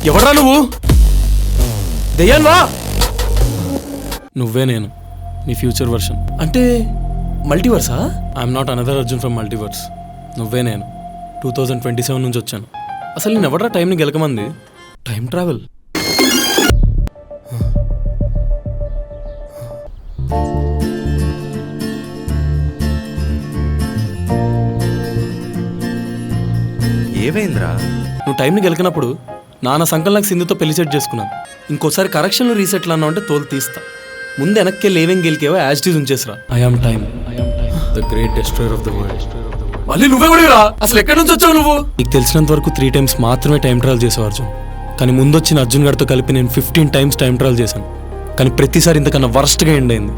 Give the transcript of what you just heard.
ఎవడ్రా నువ్వు? దెయ్యాన్వా? నువ్వే నేను, నీ ఫ్యూచర్ వర్షన్. అంటే మల్టీవర్సా? I'm not another Arjun from multiverse. నువ్వే నేను 2027 నుంచి వచ్చాను. అసలు నేను ఎవడ్రా టైంని గెలకమంది? Time travel. ఏమైందిరా? నువ్వు టైంని గెలికినప్పుడు నాన్న సంకల్నాకు సింధుతో పెళ్లి సెట్ చేసుకున్నాను. ఇంకోసారి కరెక్షన్లు రీసెట్లు అన్నా అంటే తోలు తీస్తా. ముందు వెనక్కి ఏమేం గెలికేవో యాజ్ టీజ్ ఉంచేసరా. I am time, the great destroyer of the world. మళ్ళీ నువ్వే కూడా అసలు ఎక్కడి నుంచి వచ్చావు నువ్వు? నీకు తెలిసినంత వరకు 3 times మాత్రమే టైం ట్రావెల్ చేసావు అర్జున్. కానీ ముందు వచ్చిన అర్జున్ గారితో కలిపి నేను 15 times టైం ట్రావెల్ చేశాను. కానీ ప్రతిసారి ఇంతకన్నా వర్స్ట్గా ఎండ్ అయింది.